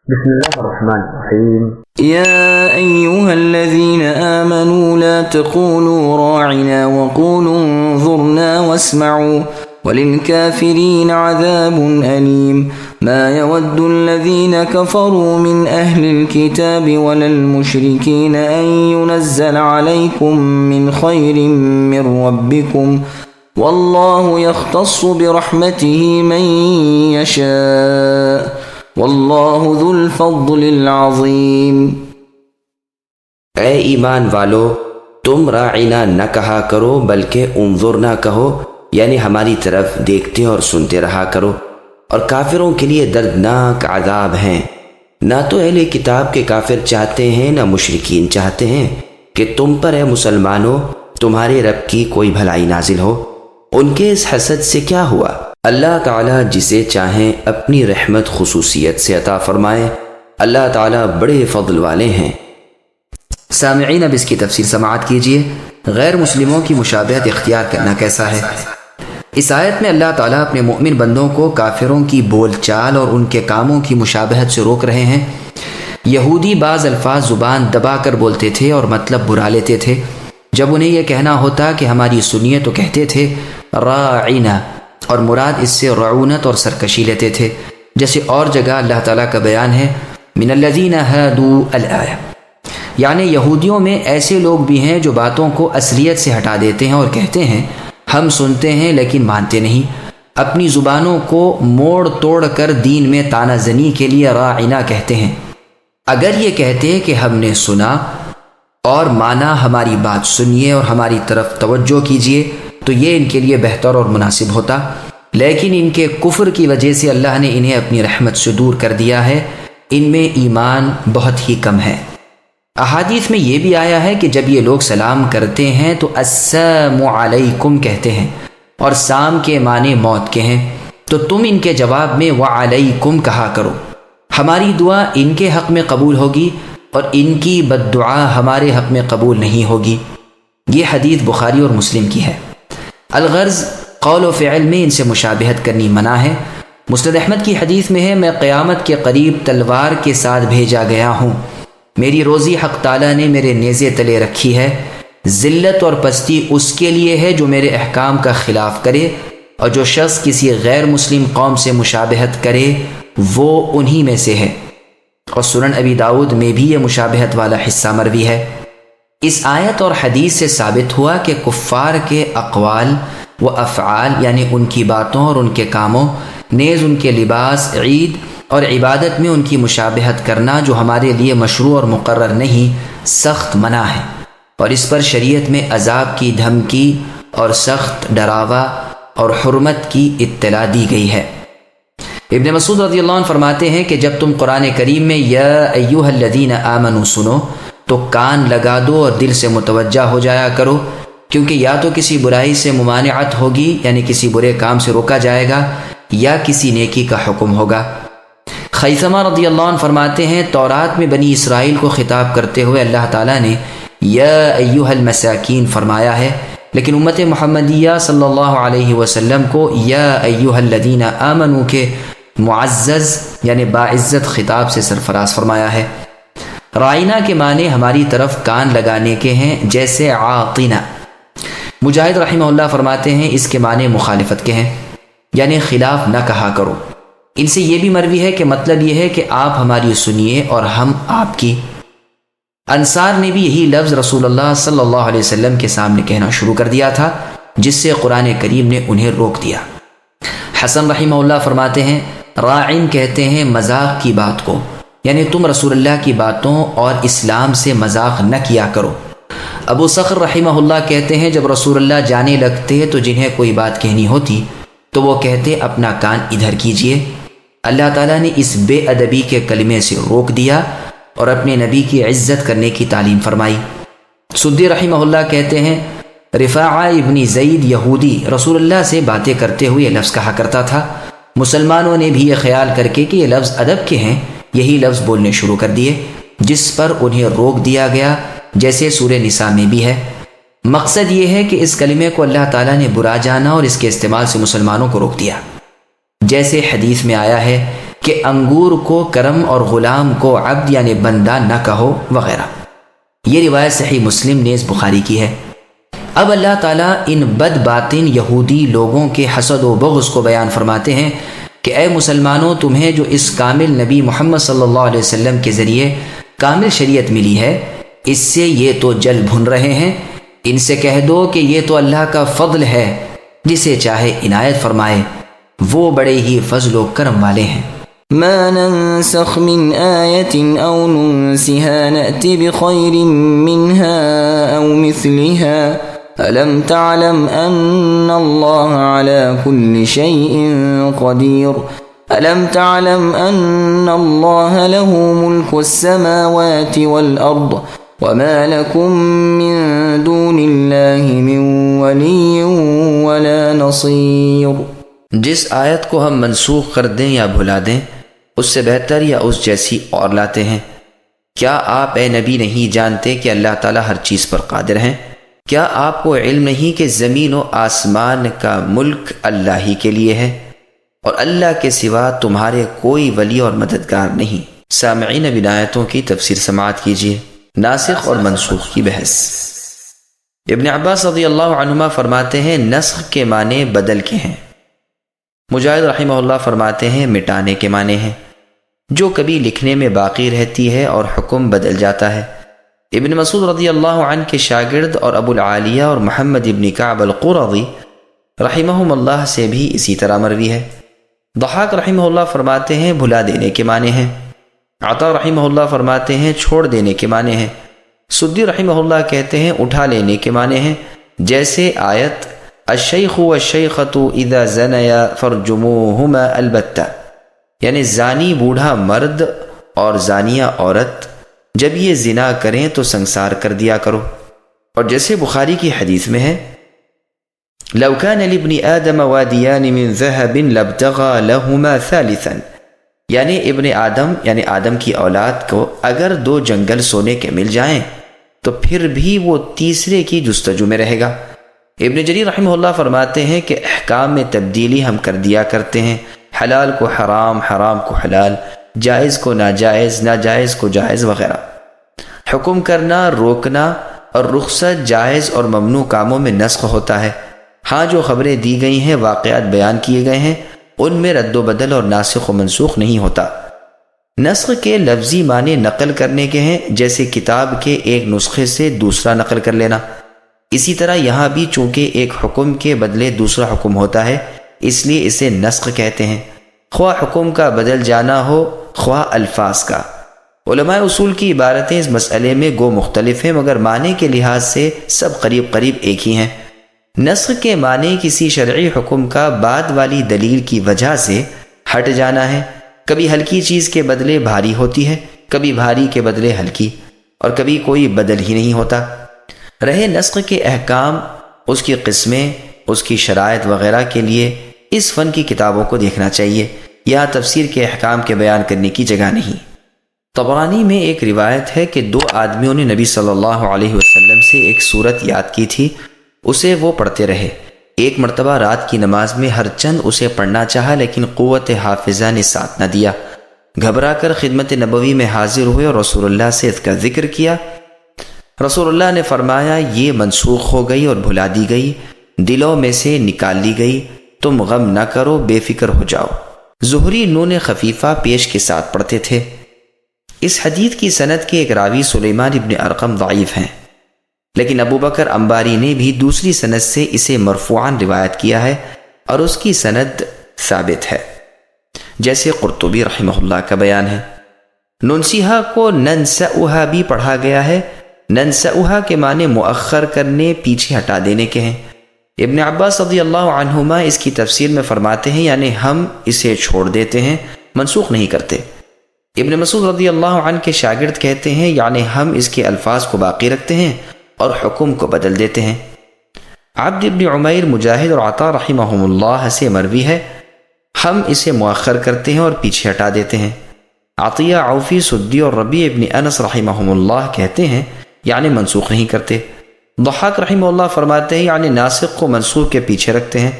بسم الله الرحمن الرحيم. يا أيها الذين آمنوا لا تقولوا راعنا وقولوا انظرنا واسمعوا وللكافرين عذاب أليم. ما يود الذين كفروا من أهل الكتاب ولا المشركين أن ينزل عليكم من خير من ربكم والله يختص برحمته من يشاء واللہ ذو الفضل العظیم۔ اے ایمان والو، تم راعینا نہ کہا کرو بلکہ انظرنا کہو، یعنی ہماری طرف دیکھتے اور سنتے رہا کرو، اور کافروں کے لیے دردناک عذاب ہیں۔ نہ تو اہل کتاب کے کافر چاہتے ہیں نہ مشرکین چاہتے ہیں کہ تم پر اے مسلمانوں تمہارے رب کی کوئی بھلائی نازل ہو۔ ان کے اس حسد سے کیا ہوا؟ اللہ تعالیٰ جسے چاہیں اپنی رحمت خصوصیت سے عطا فرمائے۔ اللہ تعالیٰ بڑے فضل والے ہیں۔ سامعین، اب اس کی تفصیل سماعت کیجیے۔ غیر مسلموں کی مشابہت اختیار کرنا کیسا ہے؟ اس آیت میں اللہ تعالیٰ اپنے مؤمن بندوں کو کافروں کی بول چال اور ان کے کاموں کی مشابہت سے روک رہے ہیں۔ یہودی بعض الفاظ زبان دبا کر بولتے تھے اور مطلب برا لیتے تھے۔ جب انہیں یہ کہنا ہوتا کہ ہماری سنیے تو کہتے تھے راعینا، اور مراد اس سے رعونت اور سرکشی لیتے تھے، جیسے اور جگہ اللہ تعالیٰ کا بیان ہے من الذین ہادوا الآیہ، یعنی یہودیوں میں ایسے لوگ بھی ہیں جو باتوں کو اصلیت سے ہٹا دیتے ہیں اور کہتے ہیں ہم سنتے ہیں لیکن مانتے نہیں، اپنی زبانوں کو موڑ توڑ کر دین میں تانہ زنی کے لیے راعینا کہتے ہیں۔ اگر یہ کہتے کہ ہم نے سنا اور مانا، ہماری بات سنیے اور ہماری طرف توجہ کیجیے، تو یہ ان کے لیے بہتر اور مناسب ہوتا، لیکن ان کے کفر کی وجہ سے اللہ نے انہیں اپنی رحمت سے دور کر دیا ہے۔ ان میں ایمان بہت ہی کم ہے۔ احادیث میں یہ بھی آیا ہے کہ جب یہ لوگ سلام کرتے ہیں تو السلام علیکم کہتے ہیں، اور سام کے معنی موت کے ہیں، تو تم ان کے جواب میں وعلیکم کہا کرو۔ ہماری دعا ان کے حق میں قبول ہوگی اور ان کی بد دعا ہمارے حق میں قبول نہیں ہوگی۔ یہ حدیث بخاری اور مسلم کی ہے۔ الغرض قول و فعل میں ان سے مشابہت کرنی منع ہے۔ مسند احمد کی حدیث میں ہے میں قیامت کے قریب تلوار کے ساتھ بھیجا گیا ہوں، میری روزی حق تعالیٰ نے میرے نیزے تلے رکھی ہے، ذلت اور پستی اس کے لیے ہے جو میرے احکام کا خلاف کرے، اور جو شخص کسی غیر مسلم قوم سے مشابہت کرے وہ انہی میں سے ہے۔ اور سنن ابی داؤد میں بھی یہ مشابہت والا حصہ مروی ہے۔ اس آیت اور حدیث سے ثابت ہوا کہ کفار کے اقوال و افعال، یعنی ان کی باتوں اور ان کے کاموں، نیز ان کے لباس، عید اور عبادت میں ان کی مشابہت کرنا جو ہمارے لیے مشروع اور مقرر نہیں، سخت منع ہے، اور اس پر شریعت میں عذاب کی دھمکی اور سخت ڈراوا اور حرمت کی اطلاع دی گئی ہے۔ ابن مسعود رضی اللہ عنہ فرماتے ہیں کہ جب تم قرآن کریم میں یا ایھا الذین آمنوا سنو تو کان لگا دو اور دل سے متوجہ ہو جایا کرو، کیونکہ یا تو کسی برائی سے ممانعت ہوگی، یعنی کسی برے کام سے روکا جائے گا، یا کسی نیکی کا حکم ہوگا۔ خیثمہ رضی اللہ عنہ فرماتے ہیں تورات میں بنی اسرائیل کو خطاب کرتے ہوئے اللہ تعالیٰ نے یا ایھا المساکین فرمایا ہے، لیکن امت محمدیہ صلی اللہ علیہ وسلم کو یا ایھا الذین آمنوا کے معزز یعنی باعزت خطاب سے سرفراز فرمایا ہے۔ رائنا کے معنی ہماری طرف کان لگانے کے ہیں، جیسے عاطنا۔ مجاہد رحمہ اللہ فرماتے ہیں اس کے معنی مخالفت کے ہیں، یعنی خلاف نہ کہا کرو۔ ان سے یہ بھی مروی ہے کہ مطلب یہ ہے کہ آپ ہماری سنیے اور ہم آپ کی۔ انصار نے بھی یہی لفظ رسول اللہ صلی اللہ علیہ وسلم کے سامنے کہنا شروع کر دیا تھا، جس سے قرآن کریم نے انہیں روک دیا۔ حسن رحمہ اللہ فرماتے ہیں راعن کہتے ہیں مذاق کی بات کو، یعنی تم رسول اللہ کی باتوں اور اسلام سے مذاق نہ کیا کرو۔ ابو صخر رحمہ اللہ کہتے ہیں جب رسول اللہ جانے لگتے تو جنہیں کوئی بات کہنی ہوتی تو وہ کہتے اپنا کان ادھر کیجئے۔ اللہ تعالیٰ نے اس بے ادبی کے کلمے سے روک دیا اور اپنے نبی کی عزت کرنے کی تعلیم فرمائی۔ سدی رحمہ اللہ کہتے ہیں رفاعہ ابن زید یہودی رسول اللہ سے باتیں کرتے ہوئے یہ لفظ کہا کرتا تھا، مسلمانوں نے بھی یہ خیال کر کے کہ یہ لفظ ادب کے ہیں یہی لفظ بولنے شروع کر دیے، جس پر انہیں روک دیا گیا، جیسے سورہ نساء میں بھی ہے۔ مقصد یہ ہے کہ اس کلمے کو اللہ تعالیٰ نے برا جانا اور اس کے استعمال سے مسلمانوں کو روک دیا، جیسے حدیث میں آیا ہے کہ انگور کو کرم اور غلام کو عبد یعنی بندہ نہ کہو وغیرہ۔ یہ روایت صحیح مسلم نیز بخاری کی ہے۔ اب اللہ تعالیٰ ان بد باطن یہودی لوگوں کے حسد و بغض کو بیان فرماتے ہیں کہ اے مسلمانوں، تمہیں جو اس کامل نبی محمد صلی اللہ علیہ وسلم کے ذریعے کامل شریعت ملی ہے، اس سے یہ تو جل بھن رہے ہیں۔ ان سے کہہ دو کہ یہ تو اللہ کا فضل ہے، جسے چاہے عنایت فرمائے، وہ بڑے ہی فضل و کرم والے ہیں۔ ما ننسخ من آية أو ننسها نأت بخير منها أو مثلها ألم تعلم أن الله على كل شيء قدير ألم تعلم أن الله له ملك السماوات والأرض وما لكم من دون الله من ولي ولا نصير۔ جس آیت کو ہم منسوخ کر دیں یا بھلا دیں، اس سے بہتر یا اس جیسی اور لاتے ہیں۔ کیا آپ اے نبی نہیں جانتے کہ اللہ تعالیٰ ہر چیز پر قادر ہیں؟ کیا آپ کو علم نہیں کہ زمین و آسمان کا ملک اللہ ہی کے لیے ہے، اور اللہ کے سوا تمہارے کوئی ولی اور مددگار نہیں؟ سامعین اب آیتوں کی تفسیر سماعت کیجیے۔ ناسخ اور منسوخ کی بحث۔ ابن عباس رضی اللہ عنہما فرماتے ہیں نسخ کے معنی بدل کے ہیں۔ مجاہد رحمہ اللہ فرماتے ہیں مٹانے کے معنی ہیں، جو کبھی لکھنے میں باقی رہتی ہے اور حکم بدل جاتا ہے۔ ابن مسعود رضی اللہ عنہ کے شاگرد اور ابو العالیہ اور محمد ابن کعب القرظی رحمہم اللہ سے بھی اسی طرح مروی ہے۔ ضحاک رحمہ اللہ فرماتے ہیں بھلا دینے کے معنی ہیں۔ عطا رحمہ اللہ فرماتے ہیں چھوڑ دینے کے معنی ہیں۔ سدی رحمہ اللہ کہتے ہیں اٹھا لینے کے معنی ہیں، جیسے آیت الشیخ والشیخۃ اذا زنیا فرجموہما البتہ، یعنی زانی بوڑھا مرد اور زانیہ عورت جب یہ زنا کریں تو سنسار کر دیا کرو، اور جیسے بخاری کی حدیث میں ہے لو كان لابن آدم وادیان من ذهب لابتغى لهما ثالثا، یعنی ابن آدم یعنی آدم کی اولاد کو اگر 2 جنگل سونے کے مل جائیں تو پھر بھی وہ تیسرے کی جستجو میں رہے گا۔ ابن جریر رحمہ اللہ فرماتے ہیں کہ احکام میں تبدیلی ہم کر دیا کرتے ہیں، حلال کو حرام، حرام کو حلال، جائز کو ناجائز، ناجائز کو جائز وغیرہ۔ حکم کرنا، روکنا اور رخصت جائز اور ممنوع کاموں میں نسخ ہوتا ہے۔ ہاں جو خبریں دی گئی ہیں، واقعات بیان کیے گئے ہیں، ان میں رد و بدل اور ناسخ و منسوخ نہیں ہوتا۔ نسخ کے لفظی معنی نقل کرنے کے ہیں، جیسے کتاب کے ایک نسخے سے دوسرا نقل کر لینا۔ اسی طرح یہاں بھی چونکہ ایک حکم کے بدلے دوسرا حکم ہوتا ہے، اس لیے اسے نسخ کہتے ہیں، خواہ حکم کا بدل جانا ہو خواہ الفاظ کا۔ علماء اصول کی عبارتیں اس مسئلے میں گو مختلف ہیں، مگر معنی کے لحاظ سے سب قریب قریب ایک ہی ہیں۔ نسخ کے معنی کسی شرعی حکم کا بعد والی دلیل کی وجہ سے ہٹ جانا ہے۔ کبھی ہلکی چیز کے بدلے بھاری ہوتی ہے، کبھی بھاری کے بدلے ہلکی، اور کبھی کوئی بدل ہی نہیں ہوتا۔ رہے نسخ کے احکام، اس کی قسمیں، اس کی شرائط وغیرہ کے لیے اس فن کی کتابوں کو دیکھنا چاہیے، یہاں تفسیر کے احکام کے بیان کرنے کی جگہ نہیں۔ طبرانی میں ایک روایت ہے کہ 2 آدمیوں نے نبی صلی اللہ علیہ وسلم سے ایک سورت یاد کی تھی، اسے وہ پڑھتے رہے۔ ایک مرتبہ رات کی نماز میں ہر چند اسے پڑھنا چاہا، لیکن قوت حافظہ نے ساتھ نہ دیا۔ گھبرا کر خدمت نبوی میں حاضر ہوئے اور رسول اللہ سے اس کا ذکر کیا۔ رسول اللہ نے فرمایا یہ منسوخ ہو گئی اور بھلا دی گئی، دلوں میں سے نکال لی گئی، تم غم نہ کرو، بے فکر ہو جاؤ۔ زہری نون خفیفہ پیش کے ساتھ پڑھتے تھے۔ اس حدیث کی سند کے ایک راوی سلیمان ابن ارقم ضعیف ہیں، لیکن ابو بکر انباری نے بھی دوسری سند سے اسے مرفوعاً روایت کیا ہے اور اس کی سند ثابت ہے، جیسے قرطبی رحمہ اللہ کا بیان ہے۔ ننسیہا کو ننسعہا بھی پڑھا گیا ہے۔ ننسعہا کے معنی مؤخر کرنے، پیچھے ہٹا دینے کے ہیں۔ ابن عباس رضی اللہ عنہما اس کی تفسیر میں فرماتے ہیں یعنی ہم اسے چھوڑ دیتے ہیں، منسوخ نہیں کرتے۔ ابن مسعود رضی اللہ عنہ کے شاگرد کہتے ہیں یعنی ہم اس کے الفاظ کو باقی رکھتے ہیں اور حکم کو بدل دیتے ہیں۔ عبد ابن عمیر، مجاہد اور عطا رحمہم اللہ سے مروی ہے ہم اسے مؤخر کرتے ہیں اور پیچھے ہٹا دیتے ہیں۔ عطیہ، عوفی، سدی اور ربیع ابن انس رحمہم اللہ کہتے ہیں یعنی منسوخ نہیں کرتے۔ ضحاک رحمہ اللہ فرماتے ہیں یعنی ناسخ کو منسوخ کے پیچھے رکھتے ہیں۔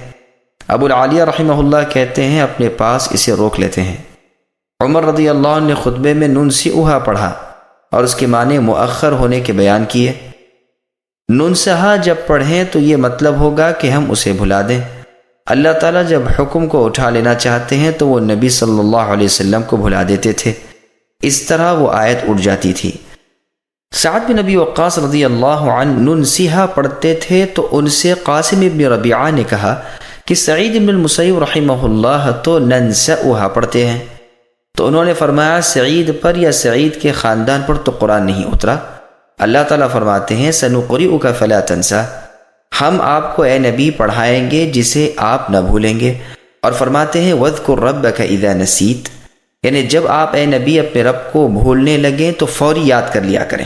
ابو العالیہ رحمہ اللہ کہتے ہیں اپنے پاس اسے روک لیتے ہیں۔ عمر رضی اللہ عنہ نے خطبے میں ننسئھا پڑھا اور اس کے معنی مؤخر ہونے کے بیان کیے۔ ننسہا جب پڑھیں تو یہ مطلب ہوگا کہ ہم اسے بھلا دیں۔ اللہ تعالیٰ جب حکم کو اٹھا لینا چاہتے ہیں تو وہ نبی صلی اللہ علیہ وسلم کو بھلا دیتے تھے، اس طرح وہ آیت اٹھ جاتی تھی۔ سعد بن ابی وقاص رضی اللہ عنہ ننسہا پڑھتے تھے تو ان سے قاسم ابن ربیعہ نے کہا کہ سعید بن المسیب رحمہ اللہ تو ننسئھا پڑھتے ہیں، تو انہوں نے فرمایا سعید پر یا سعید کے خاندان پر تو قرآن نہیں اترا۔ اللہ تعالیٰ فرماتے ہیں سنقرئک فلا تنسیٰ، ہم آپ کو اے نبی پڑھائیں گے جسے آپ نہ بھولیں گے، اور فرماتے ہیں وَاذْكُرْ رَبَّكَ اِذَا نَسِيتَ، یعنی جب آپ اے نبی اپنے رب کو بھولنے لگیں تو فوری یاد کر لیا کریں۔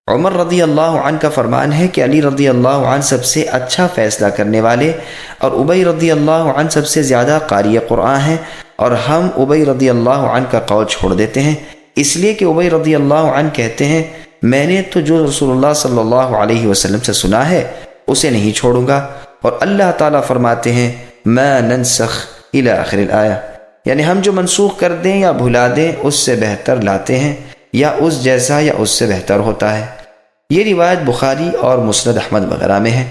عمر رضی اللہ عنہ کا فرمان ہے کہ علی رضی اللہ عنہ سب سے اچھا فیصلہ کرنے والے اور ابی رضی اللہ عنہ سب سے زیادہ قاری قرآن ہیں، اور ہم ابی رضی اللہ عنہ کا قول چھوڑ دیتے ہیں، اس لیے کہ ابی رضی اللہ عنہ کہتے ہیں میں نے تو جو رسول اللہ صلی اللہ علیہ وسلم سے سنا ہے اسے نہیں چھوڑوں گا، اور اللہ تعالیٰ فرماتے ہیں ما ننسخ الی آخر الآیہ، یعنی ہم جو منسوخ کر دیں یا بھلا دیں اس سے بہتر لاتے ہیں، یا اس جیسا یا اس سے بہتر ہوتا ہے۔ یہ روایت بخاری اور مسند احمد وغیرہ میں ہے،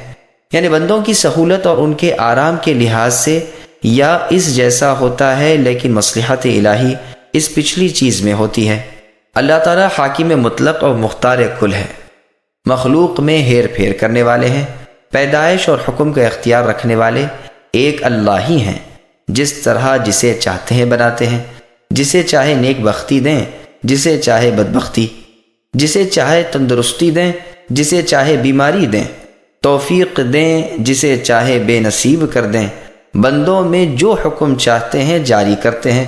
یعنی بندوں کی سہولت اور ان کے آرام کے لحاظ سے یا اس جیسا ہوتا ہے، لیکن مصلحت الہی اس پچھلی چیز میں ہوتی ہے۔ اللہ تعالیٰ حاکم مطلق اور مختار کل ہے، مخلوق میں ہیر پھیر کرنے والے ہیں، پیدائش اور حکم کا اختیار رکھنے والے ایک اللہ ہی ہیں، جس طرح جسے چاہتے ہیں بناتے ہیں، جسے چاہے نیک بختی دیں، جسے چاہے بدبختی، جسے چاہے تندرستی دیں، جسے چاہے بیماری دیں، توفیق دیں، جسے چاہے بے نصیب کر دیں، بندوں میں جو حکم چاہتے ہیں جاری کرتے ہیں،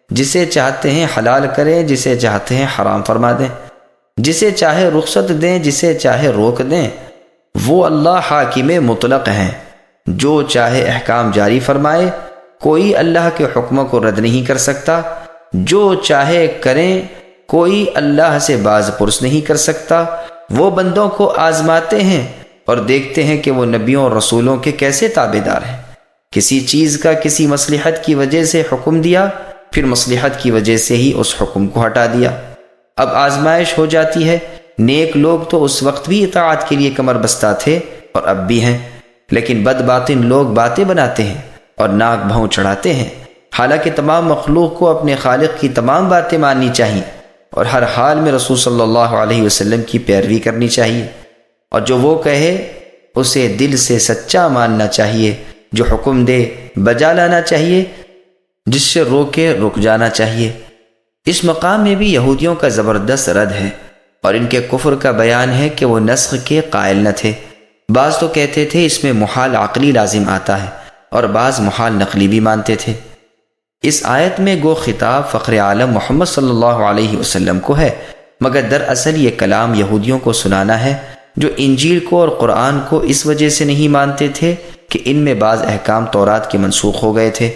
جسے چاہتے ہیں حلال کریں، جسے چاہتے ہیں حرام فرما دیں، جسے چاہے رخصت دیں، جسے چاہے روک دیں۔ وہ اللہ حاکم مطلق ہیں، جو چاہے احکام جاری فرمائے، کوئی اللہ کے حکموں کو رد نہیں کر سکتا، جو چاہے کریں، کوئی اللہ سے باز پرس نہیں کر سکتا۔ وہ بندوں کو آزماتے ہیں اور دیکھتے ہیں کہ وہ نبیوں اور رسولوں کے کیسے تابع دار ہیں۔ کسی چیز کا کسی مصلحت کی وجہ سے حکم دیا، پھر مصلحت کی وجہ سے ہی اس حکم کو ہٹا دیا۔ اب آزمائش ہو جاتی ہے۔ نیک لوگ تو اس وقت بھی اطاعت کے لیے کمر بستہ تھے اور اب بھی ہیں، لیکن بد باطن لوگ باتیں بناتے ہیں اور ناک بھوں چڑھاتے ہیں، حالانکہ تمام مخلوق کو اپنے خالق کی تمام باتیں ماننی چاہیے اور ہر حال میں رسول صلی اللہ علیہ وسلم کی پیروی کرنی چاہیے، اور جو وہ کہے اسے دل سے سچا ماننا چاہیے، جو حکم دے بجا لانا چاہیے، جس سے روکے رک جانا چاہیے۔ اس مقام میں بھی یہودیوں کا زبردست رد ہے، اور ان کے کفر کا بیان ہے کہ وہ نسخ کے قائل نہ تھے۔ بعض تو کہتے تھے اس میں محال عقلی لازم آتا ہے، اور بعض محال نقلی بھی مانتے تھے۔ اس آیت میں گو خطاب فخر عالم محمد صلی اللہ علیہ وسلم کو ہے، مگر دراصل یہ کلام یہودیوں کو سنانا ہے، جو انجیل کو اور قرآن کو اس وجہ سے نہیں مانتے تھے کہ ان میں بعض احکام تورات کے منسوخ ہو گئے تھے،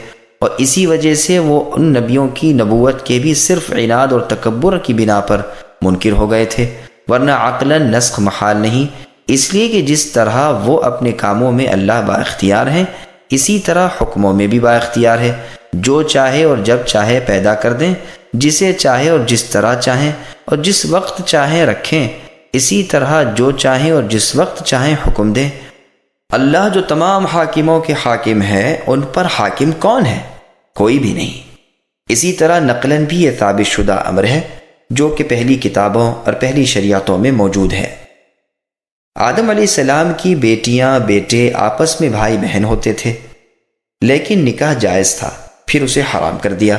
اور اسی وجہ سے وہ ان نبیوں کی نبوت کے بھی صرف عناد اور تکبر کی بنا پر منکر ہو گئے تھے، ورنہ عقلاً نسخ محال نہیں، اس لیے کہ جس طرح وہ اپنے کاموں میں اللہ با اختیار ہیں، اسی طرح حکموں میں بھی با اختیار ہے، جو چاہے اور جب چاہے پیدا کر دیں، جسے چاہے اور جس طرح چاہیں اور جس وقت چاہیں رکھیں، اسی طرح جو چاہیں اور جس وقت چاہیں حکم دیں۔ اللہ جو تمام حاکموں کے حاکم ہے، ان پر حاکم کون ہے؟ کوئی بھی نہیں۔ اسی طرح نقلاً بھی یہ ثابت شدہ امر ہے جو کہ پہلی کتابوں اور پہلی شریعتوں میں موجود ہے۔ آدم علیہ السلام کی بیٹیاں بیٹے آپس میں بھائی بہن ہوتے تھے، لیکن نکاح جائز تھا، پھر اسے حرام کر دیا۔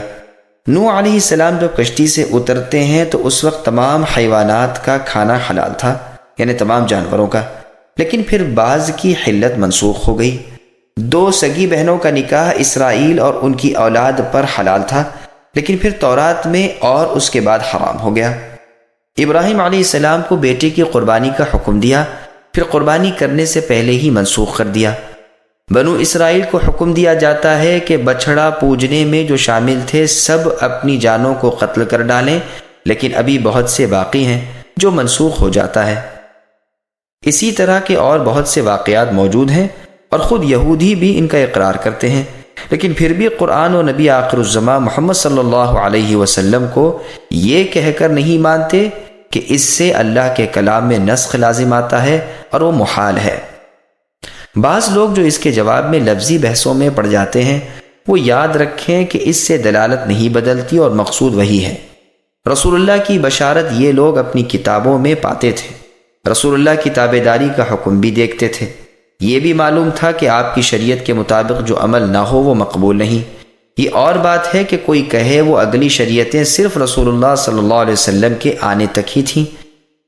نوح علیہ السلام جب کشتی سے اترتے ہیں تو اس وقت تمام حیوانات کا کھانا حلال تھا، یعنی تمام جانوروں کا، لیکن پھر بعض کی حلت منسوخ ہو گئی۔ 2 سگی بہنوں کا نکاح اسرائیل اور ان کی اولاد پر حلال تھا، لیکن پھر تورات میں اور اس کے بعد حرام ہو گیا۔ ابراہیم علیہ السلام کو بیٹے کی قربانی کا حکم دیا، پھر قربانی کرنے سے پہلے ہی منسوخ کر دیا۔ بنو اسرائیل کو حکم دیا جاتا ہے کہ بچھڑا پوجنے میں جو شامل تھے سب اپنی جانوں کو قتل کر ڈالیں، لیکن ابھی بہت سے باقی ہیں جو منسوخ ہو جاتا ہے۔ اسی طرح کے اور بہت سے واقعات موجود ہیں، اور خود یہودی بھی ان کا اقرار کرتے ہیں۔ لیکن پھر بھی قرآن و نبی آخر الزماں محمد صلی اللہ علیہ وسلم کو یہ کہہ کر نہیں مانتے کہ اس سے اللہ کے کلام میں نسخ لازم آتا ہے اور وہ محال ہے۔ بعض لوگ جو اس کے جواب میں لفظی بحثوں میں پڑ جاتے ہیں وہ یاد رکھیں کہ اس سے دلالت نہیں بدلتی اور مقصود وہی ہے۔ رسول اللہ کی بشارت یہ لوگ اپنی کتابوں میں پاتے تھے، رسول اللہ کی تابعداری کا حکم بھی دیکھتے تھے، یہ بھی معلوم تھا کہ آپ کی شریعت کے مطابق جو عمل نہ ہو وہ مقبول نہیں۔ یہ اور بات ہے کہ کوئی کہے وہ اگلی شریعتیں صرف رسول اللہ صلی اللہ علیہ وسلم کے آنے تک ہی تھیں،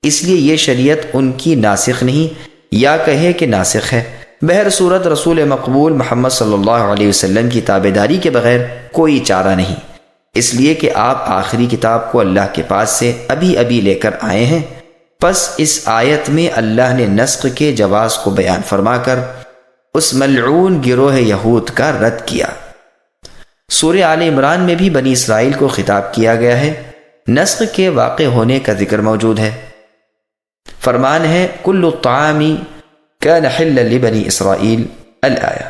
اس لیے یہ شریعت ان کی ناسخ نہیں، یا کہے کہ ناسخ ہے۔ بہر صورت رسول مقبول محمد صلی اللہ علیہ وسلم کی تابعداری کے بغیر کوئی چارہ نہیں، اس لیے کہ آپ آخری کتاب کو اللہ کے پاس سے ابھی لے کر آئے ہیں۔ پس اس آیت میں اللہ نے نسخ کے جواز کو بیان فرما کر اس ملعون گروہ یہود کا رد کیا۔ سورہ آل عمران میں بھی بنی اسرائیل کو خطاب کیا گیا ہے، نسخ کے واقع ہونے کا ذکر موجود ہے۔ فرمان ہے کل الطعام کان حلا لبنی اسرائیل الآیہ،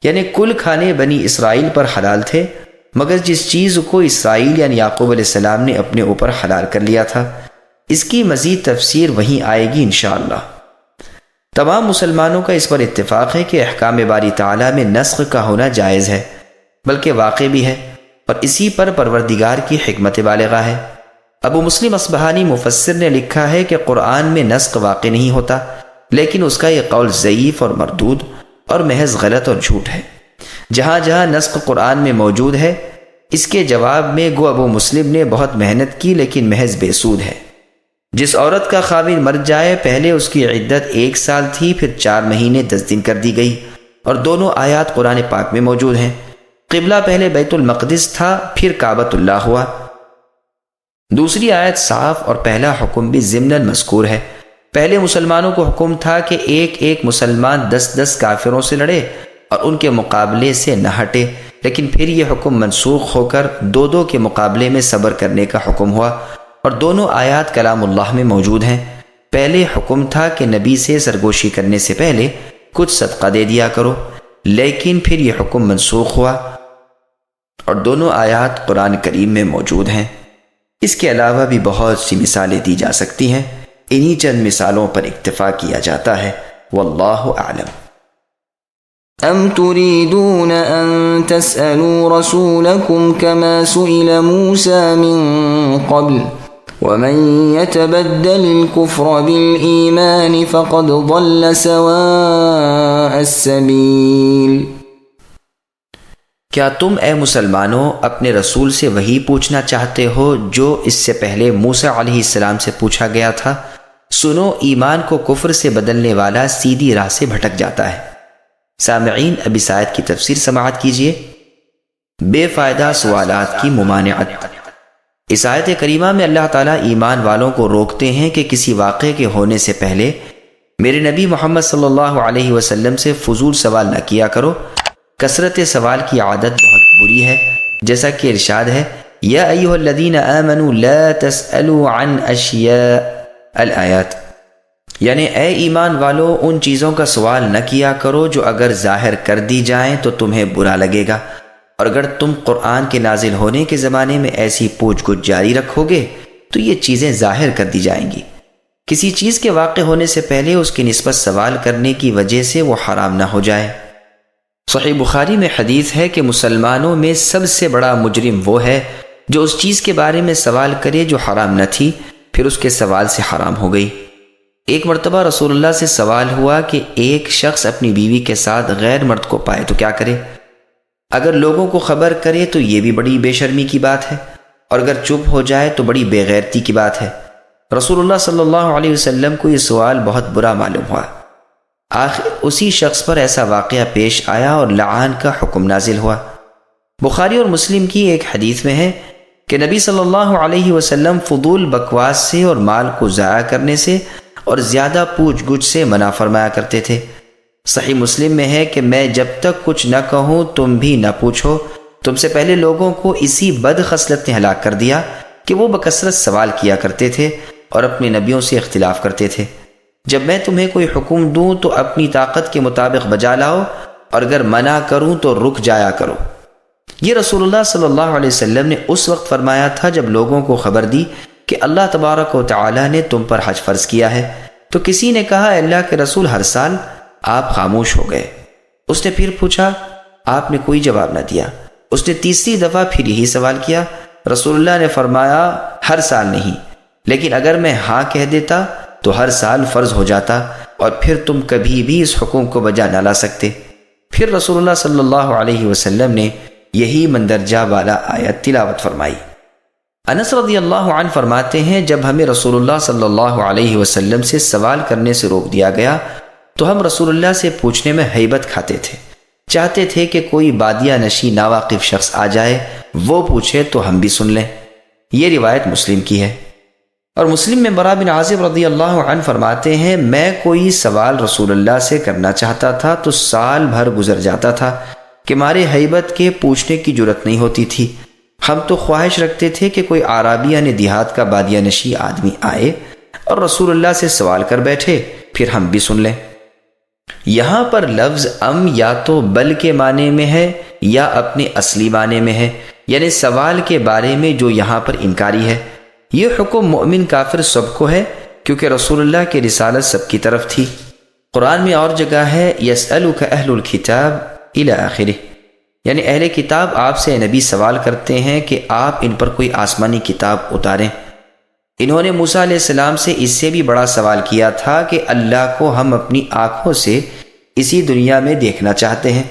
یعنی کل کھانے بنی اسرائیل پر حلال تھے مگر جس چیز کو اسرائیل یعنی یعقوب علیہ السلام نے اپنے اوپر حلال کر لیا تھا۔ اس کی مزید تفسیر وہیں آئے گی انشاءاللہ۔ تمام مسلمانوں کا اس پر اتفاق ہے کہ احکام باری تعالیٰ میں نسخ کا ہونا جائز ہے، بلکہ واقع بھی ہے، اور اسی پر پروردگار کی حکمت بالغہ ہے۔ ابو مسلم اصبہانی مفسر نے لکھا ہے کہ قرآن میں نسخ واقع نہیں ہوتا، لیکن اس کا یہ قول ضعیف اور مردود اور محض غلط اور جھوٹ ہے۔ جہاں جہاں نسخ قرآن میں موجود ہے اس کے جواب میں گو ابو مسلم نے بہت محنت کی لیکن محض بے سود ہے۔ جس عورت کا خاوند مر جائے پہلے اس کی عدت 1 سال تھی، پھر 4 مہینے 10 دن کر دی گئی، اور دونوں آیات قرآن پاک میں موجود ہیں۔ قبلہ پہلے بیت المقدس تھا، پھر کعبۃ اللہ ہوا۔ دوسری آیت صاف اور پہلا حکم بھی ضمناً مذکور ہے۔ پہلے مسلمانوں کو حکم تھا کہ ایک مسلمان 10 کافروں سے لڑے اور ان کے مقابلے سے نہ ہٹے، لیکن پھر یہ حکم منسوخ ہو کر 2 کے مقابلے میں صبر کرنے کا حکم ہوا، اور دونوں آیات کلام اللہ میں موجود ہیں۔ پہلے حکم تھا کہ نبی سے سرگوشی کرنے سے پہلے کچھ صدقہ دے دیا کرو، لیکن پھر یہ حکم منسوخ ہوا، اور دونوں آیات قرآن کریم میں موجود ہیں۔ اس کے علاوہ بھی بہت سی مثالیں دی جا سکتی ہیں، انہی چند مثالوں پر اکتفا کیا جاتا ہے۔ واللہ اعلم۔ أم تريدون أن تسألوا رسولكم كما سئل موسى من قبل ومن يتبدل الكفر بالإيمان فقد ضل سواء السبيل۔ کیا تم اے مسلمانوں اپنے رسول سے وہی پوچھنا چاہتے ہو جو اس سے پہلے موسیٰ علیہ السلام سے پوچھا گیا تھا؟ سنو، ایمان کو کفر سے بدلنے والا سیدھی راہ سے بھٹک جاتا ہے۔ سامعین، اب اس آیت کی تفسیر سماعت کیجیے۔ بے فائدہ سوالات کی ممانعت۔ اس آیت کریمہ میں اللہ تعالیٰ ایمان والوں کو روکتے ہیں کہ کسی واقعے کے ہونے سے پہلے میرے نبی محمد صلی اللہ علیہ وسلم سے فضول سوال نہ کیا کرو۔ کثرت سوال کی عادت بہت بری ہے، جیسا کہ ارشاد ہے یا ایھا الذین آمنوا لا تسألوا عن اشیاء الآیات، یعنی اے ایمان والو ان چیزوں کا سوال نہ کیا کرو جو اگر ظاہر کر دی جائیں تو تمہیں برا لگے گا، اور اگر تم قرآن کے نازل ہونے کے زمانے میں ایسی پوچھ گچھ جاری رکھو گے تو یہ چیزیں ظاہر کر دی جائیں گی۔ کسی چیز کے واقع ہونے سے پہلے اس کی نسبت سوال کرنے کی وجہ سے وہ حرام نہ ہو جائے۔ صحیح بخاری میں حدیث ہے کہ مسلمانوں میں سب سے بڑا مجرم وہ ہے جو اس چیز کے بارے میں سوال کرے جو حرام نہ تھی، پھر اس کے سوال سے حرام ہو گئی۔ ایک مرتبہ رسول اللہ سے سوال ہوا کہ ایک شخص اپنی بیوی کے ساتھ غیر مرد کو پائے تو کیا کرے؟ اگر لوگوں کو خبر کرے تو یہ بھی بڑی بے شرمی کی بات ہے، اور اگر چپ ہو جائے تو بڑی بے غیرتی کی بات ہے۔ رسول اللہ صلی اللہ علیہ وسلم کو یہ سوال بہت برا معلوم ہوا۔ آخر اسی شخص پر ایسا واقعہ پیش آیا اور لعان کا حکم نازل ہوا۔ بخاری اور مسلم کی ایک حدیث میں ہے کہ نبی صلی اللہ علیہ وسلم فضول بکواس سے اور مال کو ضائع کرنے سے اور زیادہ پوچھ گچھ سے منع فرمایا کرتے تھے۔ صحیح مسلم میں ہے کہ میں جب تک کچھ نہ کہوں تم بھی نہ پوچھو۔ تم سے پہلے لوگوں کو اسی بد خصلت نے ہلاک کر دیا کہ وہ بکثرت سوال کیا کرتے تھے اور اپنے نبیوں سے اختلاف کرتے تھے۔ جب میں تمہیں کوئی حکم دوں تو اپنی طاقت کے مطابق بجا لاؤ، اور اگر منع کروں تو رک جایا کرو۔ یہ رسول اللہ صلی اللہ علیہ وسلم نے اس وقت فرمایا تھا جب لوگوں کو خبر دی کہ اللہ تبارک و تعالی نے تم پر حج فرض کیا ہے۔ تو کسی نے کہا اے اللہ کے رسول، ہر سال آپ خاموش ہو گئے۔ اس نے پھر پوچھا، آپ نے کوئی جواب نہ دیا۔ اس نے تیسری دفعہ پھر یہی سوال کیا۔ رسول اللہ نے فرمایا، ہر سال نہیں، لیکن اگر میں ہاں کہہ دیتا تو ہر سال فرض ہو جاتا اور پھر تم کبھی بھی اس حکم کو بجا نہ لا سکتے۔ پھر رسول اللہ صلی اللہ علیہ وسلم نے یہی مندرجہ والا آیت تلاوت فرمائی۔ انس رضی اللہ عنہ فرماتے ہیں، جب ہمیں رسول اللہ صلی اللہ علیہ وسلم سے سوال کرنے سے روک دیا گیا تو ہم رسول اللہ سے پوچھنے میں ہیبت کھاتے تھے، چاہتے تھے کہ کوئی بادیہ نشی ناواقف شخص آ جائے، وہ پوچھے تو ہم بھی سن لیں۔ یہ روایت مسلم کی ہے۔ اور مسلم میں برا بن عازب رضی اللہ عنہ فرماتے ہیں، میں کوئی سوال رسول اللہ سے کرنا چاہتا تھا تو سال بھر گزر جاتا تھا کہ مارے ہیبت کے پوچھنے کی جرت نہیں ہوتی تھی۔ ہم تو خواہش رکھتے تھے کہ کوئی عرابی یعنی دیہات کا بادیہ نشی آدمی آئے اور رسول اللہ سے سوال کر بیٹھے، پھر ہم بھی سن لیں۔ یہاں پر لفظ ام یا تو بل کے معنی میں ہے یا اپنے اصلی معنی میں ہے، یعنی سوال کے بارے میں جو یہاں پر انکاری ہے۔ یہ حکم مؤمن کافر سب کو ہے، کیونکہ رسول اللہ کی رسالت سب کی طرف تھی۔ قرآن میں اور جگہ ہے یسألک اہل الکتاب الی آخرہ، یعنی اہل کتاب آپ سے نبی سوال کرتے ہیں کہ آپ ان پر کوئی آسمانی کتاب اتاریں۔ انہوں نے موسیٰ علیہ السلام سے اس سے بھی بڑا سوال کیا تھا کہ اللہ کو ہم اپنی آنکھوں سے اسی دنیا میں دیکھنا چاہتے ہیں،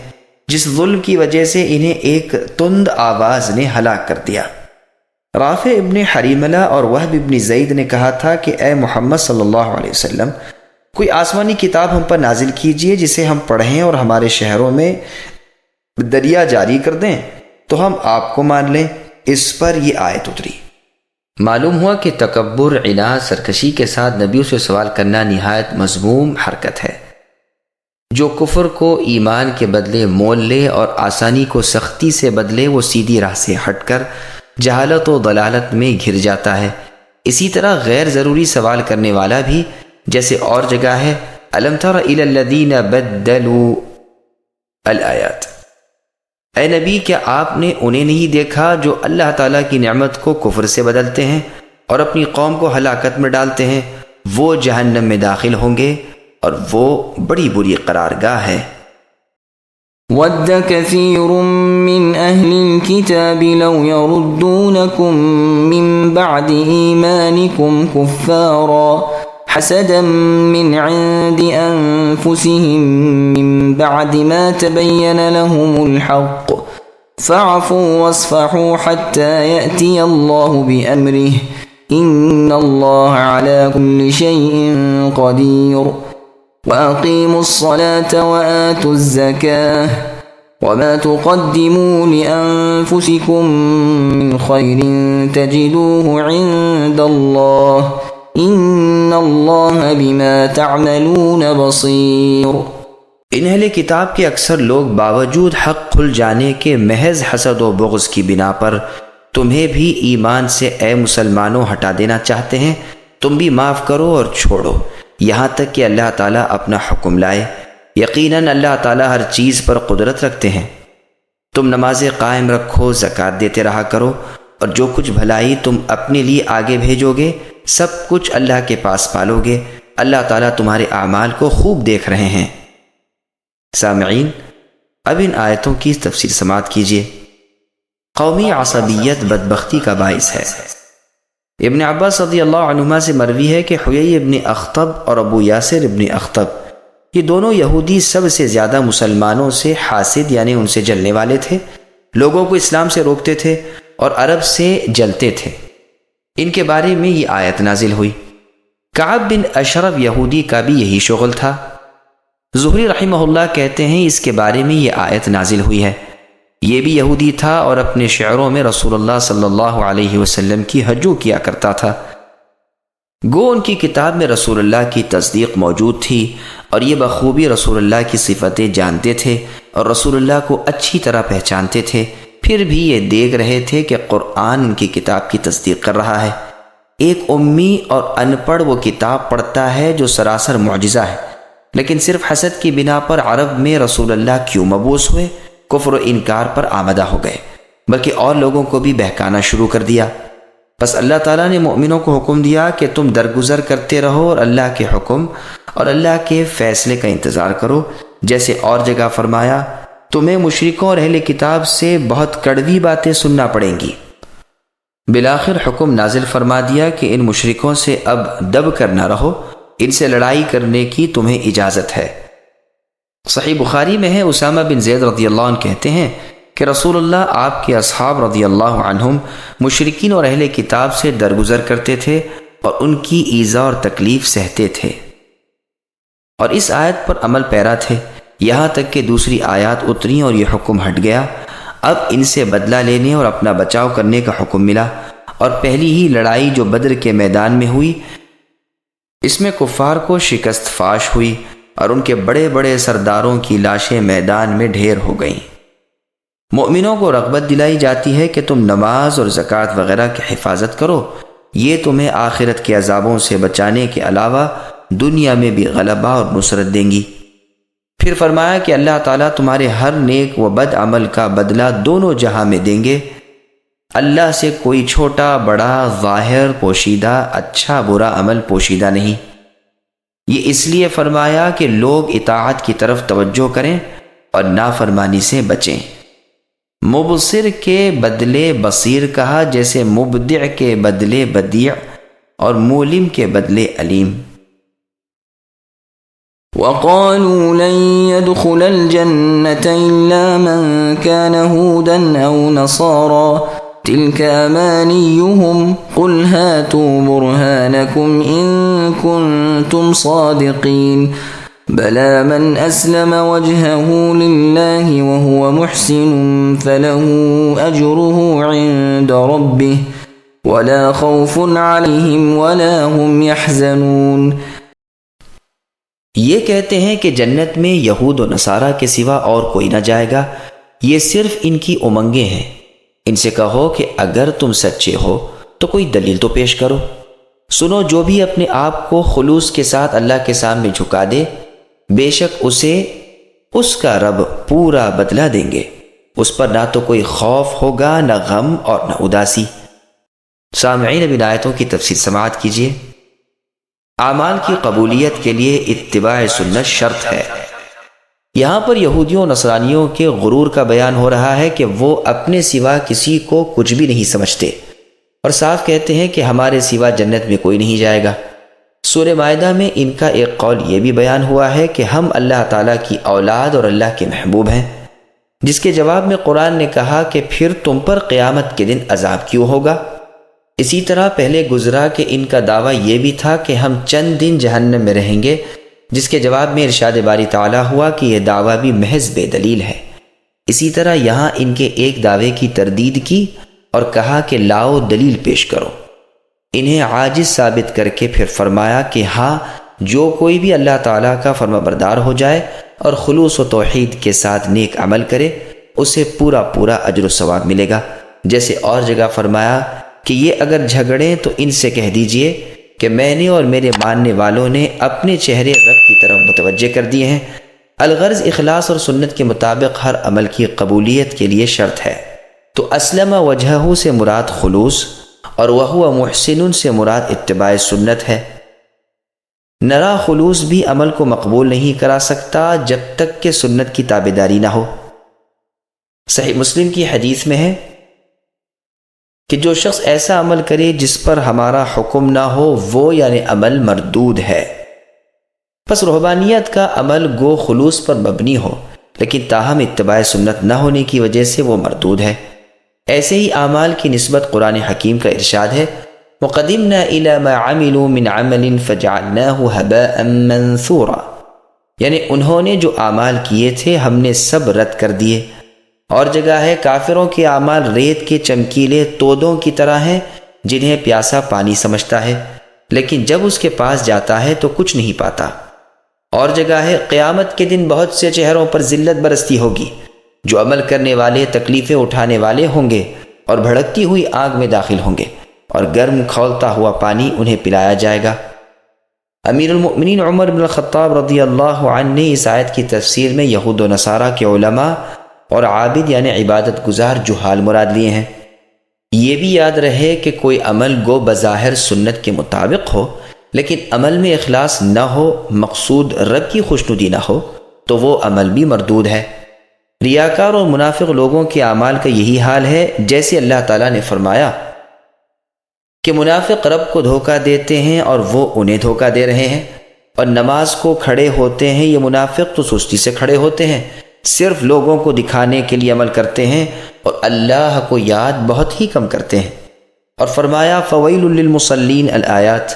جس ظلم کی وجہ سے انہیں ایک تند آواز نے ہلاک کر دیا۔ رافع ابن حریملہ اور وہب ابن زید نے کہا تھا کہ اے محمد صلی اللہ علیہ وسلم، کوئی آسمانی کتاب ہم پر نازل کیجئے جسے ہم پڑھیں اور ہمارے شہروں میں دریا جاری کر دیں تو ہم آپ کو مان لیں۔ اس پر یہ آیت اتری۔ معلوم ہوا کہ تکبر، عناد، سرکشی کے ساتھ نبیوں سے سوال کرنا نہایت مذموم حرکت ہے۔ جو کفر کو ایمان کے بدلے مول لے اور آسانی کو سختی سے بدلے، وہ سیدھی راہ سے ہٹ کر جہالت و ضلالت میں گھر جاتا ہے۔ اسی طرح غیر ضروری سوال کرنے والا بھی، جیسے اور جگہ ہے الم تر الی الذین بدلوا الآیات، اے نبی کیا آپ نے انہیں نہیں دیکھا جو اللہ تعالیٰ کی نعمت کو کفر سے بدلتے ہیں اور اپنی قوم کو ہلاکت میں ڈالتے ہیں؟ وہ جہنم میں داخل ہوں گے اور وہ بڑی بری قرارگاہ ہے۔ وَدَّ كَثِيرٌ مِّنْ أَهْلِ الْكِتَابِ لَوْ يَرُدُّونَكُم مِّن بَعْدِ إِيمَانِكُمْ كُفَّارًا حَسَدًا مِّنْ عِندِ أَنفُسِهِم مِّن بَعْدِ مَا تَبَيَّنَ لَهُمُ الْحَقُّ فَاعْفُوا وَاصْفَحُوا حَتَّى يَأْتِيَ اللَّهُ بِأَمْرِهِ إِنَّ اللَّهَ عَلَى كُلِّ شَيْءٍ قَدِيرٌ وَأَقِيمُوا الصَّلَاةَ وَآتُوا الزَّكَاةَ وَمَا تُقَدِّمُوا لِأَنفُسِكُم مِّنْ خَيْرٍ تَجِدُوهُ عِندَ اللَّهِ إِنَّ اللَّهَ بِمَا تَعْمَلُونَ بَصِيرٌ۔ ان اہل کتاب کے اکثر لوگ باوجود حق کھل جانے کے محض حسد و بغض کی بنا پر تمہیں بھی ایمان سے اے مسلمانوں ہٹا دینا چاہتے ہیں۔ تم بھی معاف کرو اور چھوڑو یہاں تک کہ اللہ تعالیٰ اپنا حکم لائے۔ یقیناً اللہ تعالیٰ ہر چیز پر قدرت رکھتے ہیں۔ تم نمازیں قائم رکھو، زکوٰۃ دیتے رہا کرو، اور جو کچھ بھلائی تم اپنے لیے آگے بھیجو گے سب کچھ اللہ کے پاس پالو گے۔ اللہ تعالیٰ تمہارے اعمال کو خوب دیکھ رہے ہیں۔ سامعین، اب ان آیتوں کی تفسیر سماعت کیجیے۔ قومی عصبیت بدبختی کا باعث ہے۔ ابن عباس رضی اللہ عنہما سے مروی ہے کہ حیی ابن اخطب اور ابو یاسر ابن اخطب، یہ دونوں یہودی سب سے زیادہ مسلمانوں سے حاسد یعنی ان سے جلنے والے تھے، لوگوں کو اسلام سے روکتے تھے اور عرب سے جلتے تھے۔ ان کے بارے میں یہ آیت نازل ہوئی۔ کعب بن اشرف یہودی کا بھی یہی شغل تھا۔ زہری رحمہ اللہ کہتے ہیں اس کے بارے میں یہ آیت نازل ہوئی ہے۔ یہ بھی یہودی تھا اور اپنے شعروں میں رسول اللہ صلی اللہ علیہ وسلم کی ہجو کیا کرتا تھا۔ گو ان کی کتاب میں رسول اللہ کی تصدیق موجود تھی اور یہ بخوبی رسول اللہ کی صفتیں جانتے تھے اور رسول اللہ کو اچھی طرح پہچانتے تھے، پھر بھی یہ دیکھ رہے تھے کہ قرآن ان کی کتاب کی تصدیق کر رہا ہے۔ ایک امی اور ان پڑھ وہ کتاب پڑھتا ہے جو سراسر معجزہ ہے، لیکن صرف حسد کی بنا پر عرب میں رسول اللہ کیوں مبعوث ہوئے؟ کفر و انکار پر آمدہ ہو گئے، بلکہ اور لوگوں کو بھی بہکانا شروع کر دیا۔ بس اللہ تعالیٰ نے مومنوں کو حکم دیا کہ تم درگزر کرتے رہو اور اللہ کے حکم اور اللہ کے فیصلے کا انتظار کرو، جیسے اور جگہ فرمایا تمہیں مشرکوں اور اہل کتاب سے بہت کڑوی باتیں سننا پڑیں گی۔ بالآخر حکم نازل فرما دیا کہ ان مشرکوں سے اب دب کر نہ رہو، ان سے لڑائی کرنے کی تمہیں اجازت ہے۔ صحیح بخاری میں ہے، اسامہ بن زید رضی اللہ عنہ کہتے ہیں کہ رسول اللہ آپ کے اصحاب رضی اللہ عنہم مشرکین اور اہل کتاب سے درگزر کرتے تھے اور ان کی ایذا اور تکلیف سہتے تھے، اور اس آیت پر عمل پیرا تھے، یہاں تک کہ دوسری آیات اتریں اور یہ حکم ہٹ گیا۔ اب ان سے بدلہ لینے اور اپنا بچاؤ کرنے کا حکم ملا، اور پہلی ہی لڑائی جو بدر کے میدان میں ہوئی، اس میں کفار کو شکست فاش ہوئی اور ان کے بڑے بڑے سرداروں کی لاشیں میدان میں ڈھیر ہو گئیں۔ مومنوں کو رغبت دلائی جاتی ہے کہ تم نماز اور زکوٰۃ وغیرہ کی حفاظت کرو، یہ تمہیں آخرت کے عذابوں سے بچانے کے علاوہ دنیا میں بھی غلبہ اور نصرت دیں گی۔ پھر فرمایا کہ اللہ تعالیٰ تمہارے ہر نیک و بد عمل کا بدلہ دونوں جہاں میں دیں گے، اللہ سے کوئی چھوٹا بڑا ظاہر پوشیدہ اچھا برا عمل پوشیدہ نہیں۔ یہ اس لیے فرمایا کہ لوگ اطاعت کی طرف توجہ کریں اور نافرمانی سے بچیں۔ مبصر کے بدلے بصیر کہا، جیسے مبدع کے بدلے بدیع اور مولم کے بدلے علیم۔ وقالوا لن يدخل الجنة إلا من كان هودا أو نصارى تلك أمانيهم قل هاتوا برهانكم إن كنتم صادقين بلى من أسلم وجهه لله وهو محسن فله أجره عند ربه ولا خوف عليهم ولا هم يحزنون۔ یہ کہتے ہیں کہ جنت میں یہود و نصارہ کے سوا اور کوئی نہ جائے گا، یہ صرف ان کی امنگیں ہیں۔ ان سے کہو کہ اگر تم سچے ہو تو کوئی دلیل تو پیش کرو۔ سنو، جو بھی اپنے آپ کو خلوص کے ساتھ اللہ کے سامنے جھکا دے، بے شک اسے اس کا رب پورا بدلہ دیں گے، اس پر نہ تو کوئی خوف ہوگا، نہ غم اور نہ اداسی۔ سامعین، اب ان آیتوں کی تفسیر سماعت کیجیے۔ اعمال کی قبولیت کے لیے اتباع سنت شرط ہے۔ یہاں پر یہودیوں و نصرانیوں کے غرور کا بیان ہو رہا ہے کہ وہ اپنے سوا کسی کو کچھ بھی نہیں سمجھتے، اور صاف کہتے ہیں کہ ہمارے سوا جنت میں کوئی نہیں جائے گا۔ سورہ مائدہ میں ان کا ایک قول یہ بھی بیان ہوا ہے کہ ہم اللہ تعالیٰ کی اولاد اور اللہ کے محبوب ہیں، جس کے جواب میں قرآن نے کہا کہ پھر تم پر قیامت کے دن عذاب کیوں ہوگا۔ اسی طرح پہلے گزرا کہ ان کا دعویٰ یہ بھی تھا کہ ہم چند دن جہنم میں رہیں گے، جس کے جواب میں ارشاد باری تعالیٰ ہوا کہ یہ دعویٰ بھی محض بے دلیل ہے۔ اسی طرح یہاں ان کے ایک دعوے کی تردید کی اور کہا کہ لاؤ دلیل پیش کرو۔ انہیں عاجز ثابت کر کے پھر فرمایا کہ ہاں، جو کوئی بھی اللہ تعالیٰ کا فرما بردار ہو جائے اور خلوص و توحید کے ساتھ نیک عمل کرے، اسے پورا پورا اجر و ثواب ملے گا۔ جیسے اور جگہ فرمایا کہ یہ اگر جھگڑیں تو ان سے کہہ دیجئے کہ میں نے اور میرے ماننے والوں نے اپنے چہرے رب کی طرف متوجہ کر دیے ہیں۔ الغرض اخلاص اور سنت کے مطابق ہر عمل کی قبولیت کے لیے شرط ہے۔ تو اسلم وجہہ سے مراد خلوص اور وہو محسن سے مراد اتباع سنت ہے۔ نرا خلوص بھی عمل کو مقبول نہیں کرا سکتا جب تک کہ سنت کی تابعداری نہ ہو۔ صحیح مسلم کی حدیث میں ہے کہ جو شخص ایسا عمل کرے جس پر ہمارا حکم نہ ہو، وہ یعنی عمل مردود ہے۔ پس رہبانیت کا عمل گو خلوص پر مبنی ہو، لیکن تاہم اتباع سنت نہ ہونے کی وجہ سے وہ مردود ہے۔ ایسے ہی اعمال کی نسبت قرآن حکیم کا ارشاد ہے، وَقَدِمْنَا إِلَى مَا عَمِلُوا مِنْ عَمَلٍ فَجَعَلْنَاهُ هَبَاءً مَنْثُورًا، یعنی انہوں نے جو اعمال کیے تھے ہم نے سب رد کر دیے۔ اور جگہ ہے، کافروں کے اعمال ریت کے چمکیلے تودوں کی طرح ہیں جنہیں پیاسا پانی سمجھتا ہے، لیکن جب اس کے پاس جاتا ہے تو کچھ نہیں پاتا۔ اور جگہ ہے، قیامت کے دن بہت سے چہروں پر ذلت برستی ہوگی، جو عمل کرنے والے تکلیفیں اٹھانے والے ہوں گے اور بھڑکتی ہوئی آگ میں داخل ہوں گے، اور گرم کھولتا ہوا پانی انہیں پلایا جائے گا۔ امیر المؤمنین عمر بن الخطاب رضی اللہ عنہ نے اس آیت کی تفسیر میں یہود و نصارہ کے علماء اور عابد یعنی عبادت گزار جہال مراد لیے ہیں۔ یہ بھی یاد رہے کہ کوئی عمل گو بظاہر سنت کے مطابق ہو لیکن عمل میں اخلاص نہ ہو، مقصود رب کی خوشنودی نہ ہو، تو وہ عمل بھی مردود ہے۔ ریاکار اور منافق لوگوں کے اعمال کا یہی حال ہے، جیسے اللہ تعالیٰ نے فرمایا کہ منافق رب کو دھوکہ دیتے ہیں اور وہ انہیں دھوکہ دے رہے ہیں، اور نماز کو کھڑے ہوتے ہیں یہ منافق تو سستی سے کھڑے ہوتے ہیں، صرف لوگوں کو دکھانے کے لیے عمل کرتے ہیں اور اللہ کو یاد بہت ہی کم کرتے ہیں۔ اور فرمایا فویل للمصلین الآیات،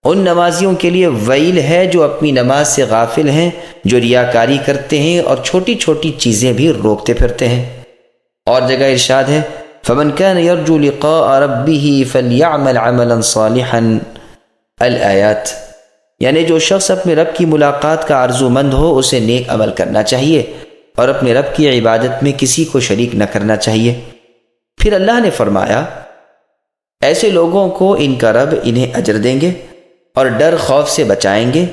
ان نمازیوں کے لیے ویل ہے جو اپنی نماز سے غافل ہیں، جو ریاکاری کرتے ہیں اور چھوٹی چھوٹی چیزیں بھی روکتے پھرتے ہیں۔ اور جگہ ارشاد ہے فمن كان يرجو لقاء ربه فليعمل عملا صالحا الآیات، یعنی جو شخص اپنے رب کی ملاقات کا آرزو مند ہو اسے نیک عمل کرنا چاہیے اور اپنے رب کی عبادت میں کسی کو شریک نہ کرنا چاہیے۔ پھر اللہ نے فرمایا ایسے لوگوں کو ان کا رب انہیں اجر دیں گے اور ڈر خوف سے بچائیں گے،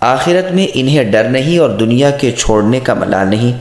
آخرت میں انہیں ڈر نہیں اور دنیا کے چھوڑنے کا ملال نہیں۔